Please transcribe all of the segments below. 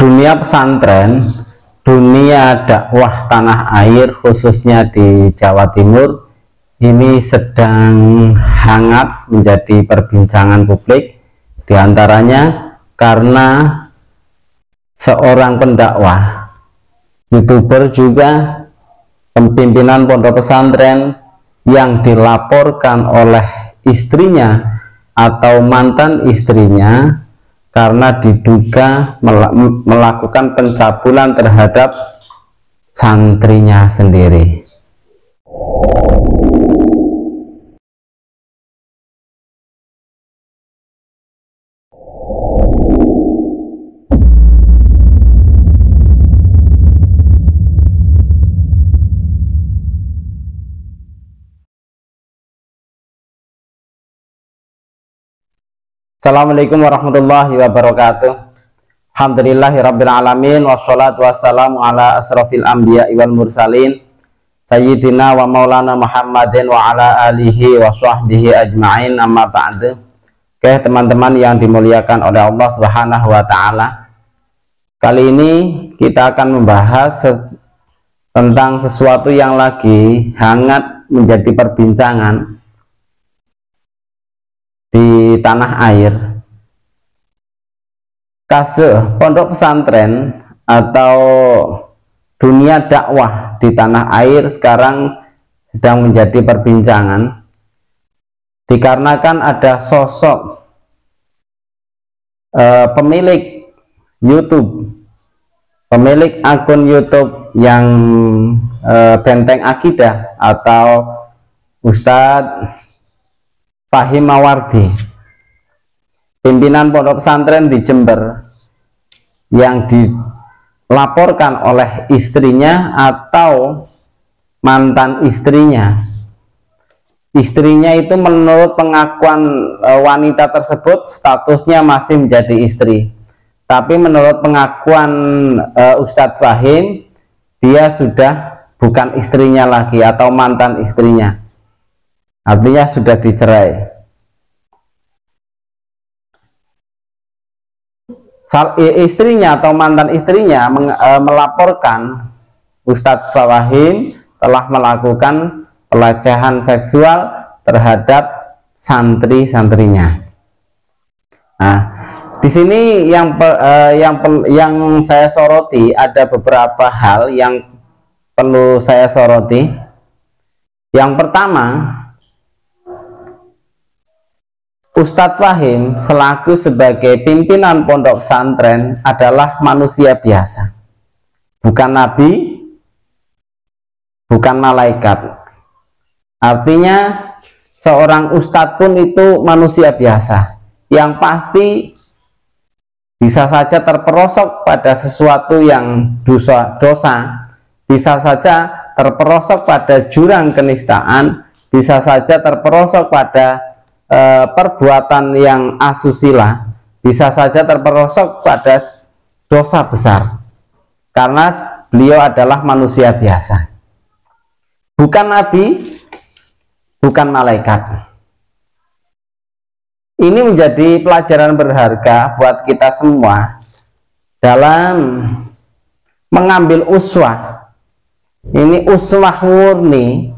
dunia pesantren, dunia dakwah tanah air khususnya di Jawa Timur ini sedang hangat menjadi perbincangan publik, diantaranya karena seorang pendakwah, YouTuber juga, pimpinan pondok pesantren yang dilaporkan oleh istrinya atau mantan istrinya karena diduga melakukan pencabulan terhadap santrinya sendiri. Assalamualaikum warahmatullahi wabarakatuh. Alhamdulillahirabbil alamin wassalatu wassalamu ala asrofil anbiya'i wal mursalin sayyidina wa maulana Muhammadin wa ala alihi wa sahbihi ajma'in, amma ba'du. Oke, teman-teman yang dimuliakan oleh Allah Subhanahu wa taala. Kali ini kita akan membahas tentang sesuatu yang lagi hangat menjadi perbincangan di tanah air. Kasus pondok pesantren atau dunia dakwah di tanah air sekarang sedang menjadi perbincangan dikarenakan ada sosok pemilik YouTube, pemilik akun YouTube yang Benteng Akidah atau Ustadz Fahim Mawardi, pimpinan pondok pesantren di Jember, yang dilaporkan oleh istrinya atau mantan istrinya. Istrinya itu menurut pengakuan wanita tersebut statusnya masih menjadi istri, tapi menurut pengakuan Ustadz Fahim, dia sudah bukan istrinya lagi atau mantan istrinya, artinya sudah dicerai. Istrinya atau mantan istrinya melaporkan Ustadz Fahim telah melakukan pelecehan seksual terhadap santri-santrinya. Nah, di sini yang saya soroti, ada beberapa hal yang perlu saya soroti. Yang pertama, Ustadz Fahim selaku sebagai pimpinan pondok pesantren adalah manusia biasa, bukan nabi, bukan malaikat. Artinya seorang ustadz pun itu manusia biasa yang pasti bisa saja terperosok pada sesuatu yang dosa, bisa saja terperosok pada jurang kenistaan, bisa saja terperosok pada perbuatan yang asusila, bisa saja terperosok pada dosa besar, karena beliau adalah manusia biasa, bukan nabi, bukan malaikat. Ini menjadi pelajaran berharga buat kita semua dalam mengambil uswah. Ini uswah murni.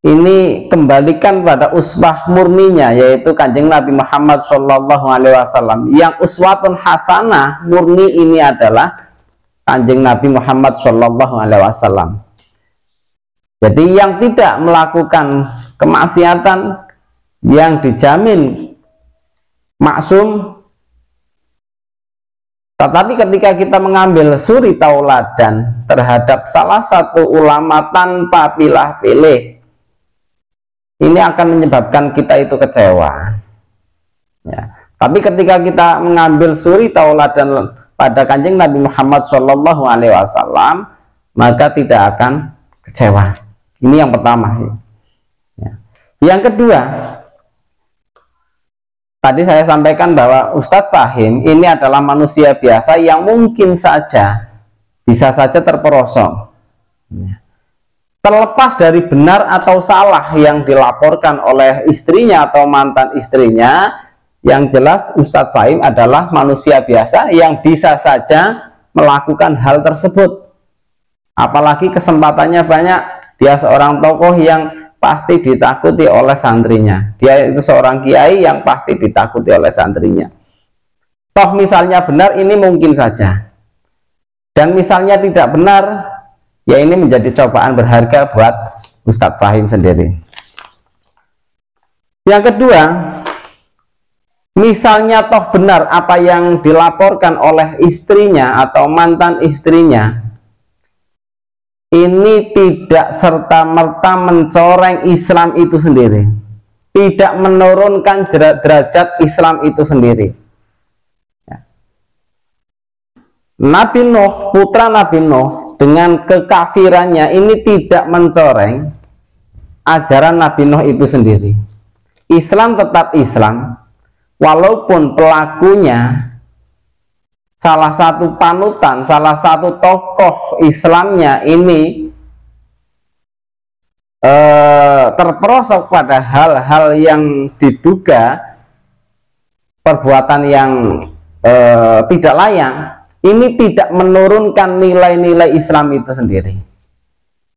Ini kembalikan pada uswah murninya, yaitu Kanjeng Nabi Muhammad SAW. Yang uswatun hasanah murni ini adalah Kanjeng Nabi Muhammad SAW. Jadi yang tidak melakukan kemaksiatan, yang dijamin maksum. Tetapi ketika kita mengambil suri tauladan terhadap salah satu ulama tanpa pilih-pilih, ini akan menyebabkan kita itu kecewa. Ya. Tapi ketika kita mengambil suri tauladan pada Kanjeng Nabi Muhammad SAW, maka tidak akan kecewa. Ini yang pertama. Ya. Yang kedua, tadi saya sampaikan bahwa Ustadz Fahim ini adalah manusia biasa yang mungkin saja bisa saja terperosok. Ya. Terlepas dari benar atau salah yang dilaporkan oleh istrinya atau mantan istrinya, Yang jelas Ustadz Fahim adalah manusia biasa yang bisa saja melakukan hal tersebut. Apalagi kesempatannya banyak. Dia seorang tokoh yang pasti ditakuti oleh santrinya. Dia itu seorang kiai yang pasti ditakuti oleh santrinya. Toh misalnya benar, ini mungkin saja. Dan misalnya tidak benar, ya ini menjadi cobaan berharga buat Ustadz Fahim sendiri. Yang kedua, misalnya toh benar apa yang dilaporkan oleh istrinya atau mantan istrinya, ini tidak serta-merta mencoreng Islam itu sendiri, tidak menurunkan derajat Islam itu sendiri. Nabi Nuh, putra Nabi Nuh, dengan kekafirannya ini tidak mencoreng ajaran Nabi Nuh itu sendiri. Islam tetap Islam, walaupun pelakunya, salah satu panutan, salah satu tokoh Islamnya ini terperosok pada hal-hal yang diduga perbuatan yang tidak layak. Ini tidak menurunkan nilai-nilai Islam itu sendiri.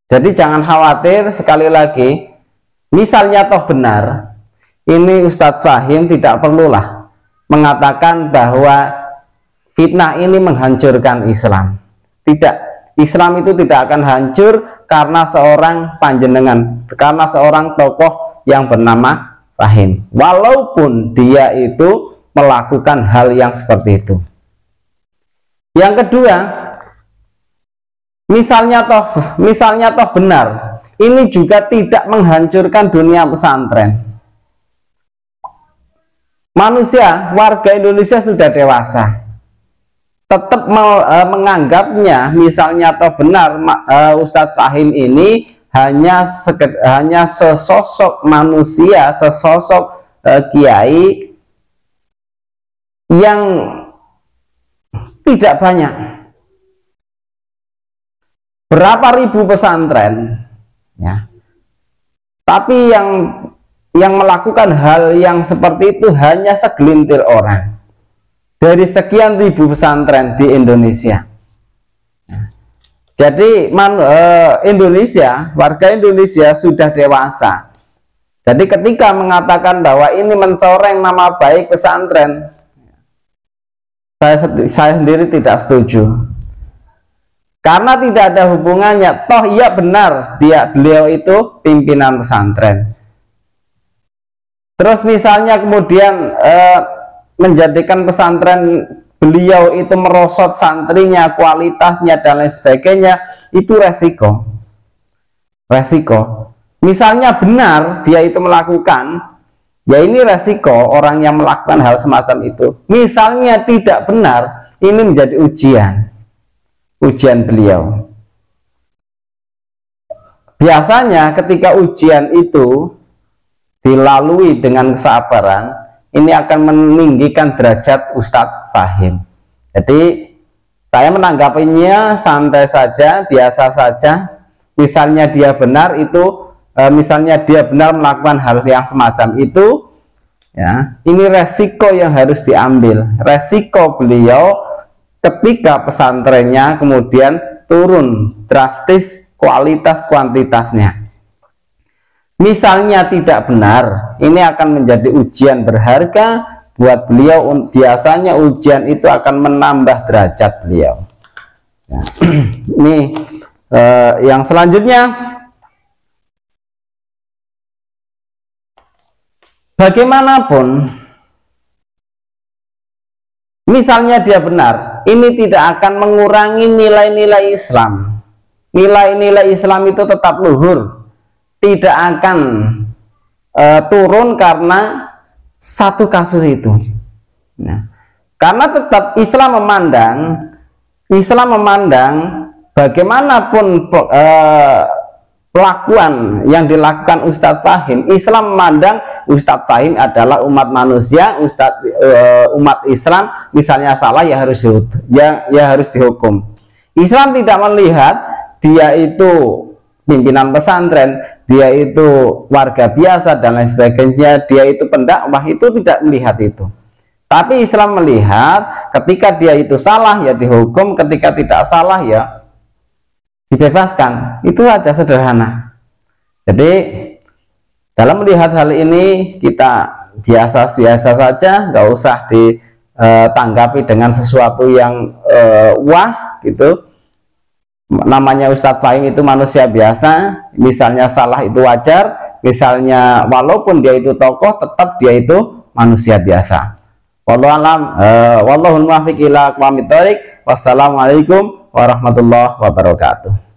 Jadi jangan khawatir, sekali lagi, misalnya toh benar, ini Ustadz Fahim tidak perlulah mengatakan bahwa fitnah ini menghancurkan Islam. Tidak, Islam itu tidak akan hancur karena seorang panjenengan, karena seorang tokoh yang bernama Fahim. Walaupun dia itu melakukan hal yang seperti itu. Yang kedua, misalnya toh benar, ini juga tidak menghancurkan dunia pesantren. Manusia, warga Indonesia sudah dewasa, tetap menganggapnya, misalnya toh benar Ustadz Fahim ini hanya sesosok manusia, sesosok kiai yang tidak banyak. Berapa ribu pesantren, ya. Tapi yang melakukan hal yang seperti itu hanya segelintir orang dari sekian ribu pesantren di Indonesia. Jadi Indonesia, warga Indonesia sudah dewasa. Jadi ketika mengatakan bahwa ini mencoreng nama baik pesantren, saya sendiri tidak setuju, karena tidak ada hubungannya. Toh iya benar, beliau itu pimpinan pesantren. Terus misalnya kemudian menjadikan pesantren beliau itu merosot santrinya, kualitasnya dan lain sebagainya, itu resiko. Misalnya benar dia itu melakukan, ya ini resiko orang yang melakukan hal semacam itu. Misalnya tidak benar, ini menjadi ujian beliau. Biasanya ketika ujian itu dilalui dengan kesabaran, ini akan meninggikan derajat Ustadz Fahim. Jadi saya menanggapinya santai saja, biasa saja. Misalnya dia benar itu, misalnya dia benar melakukan hal yang semacam itu, ya, ini resiko yang harus diambil. Resiko beliau ketika pesantrennya kemudian turun drastis kualitas kuantitasnya. Misalnya tidak benar, ini akan menjadi ujian berharga buat beliau. Biasanya ujian itu akan menambah derajat beliau. Ya. Ini yang selanjutnya, bagaimanapun, misalnya dia benar, ini tidak akan mengurangi nilai-nilai Islam. Nilai-nilai Islam itu tetap luhur, tidak akan turun karena satu kasus itu. Nah, karena tetap Islam memandang bagaimanapun pelakuan yang dilakukan Ustadz Fahim, Islam memandang Ustadz Fahim adalah umat manusia, umat Islam, misalnya salah ya harus dihukum. Islam tidak melihat dia itu pimpinan pesantren, dia itu warga biasa dan lain sebagainya, dia itu pendakwah, itu tidak melihat itu. Tapi Islam melihat ketika dia itu salah ya dihukum, ketika tidak salah ya dibebaskan. Itu aja, sederhana. Jadi dalam melihat hal ini kita biasa-biasa saja, nggak usah ditanggapi dengan sesuatu yang wah gitu. Namanya Ustadz Fahim itu manusia biasa, misalnya salah itu wajar, misalnya walaupun dia itu tokoh tetap dia itu manusia biasa. Wallahu alam, wallahul muwaffiq ila aqwamit thoriq. Wassalamualaikum warahmatullahi wabarakatuh.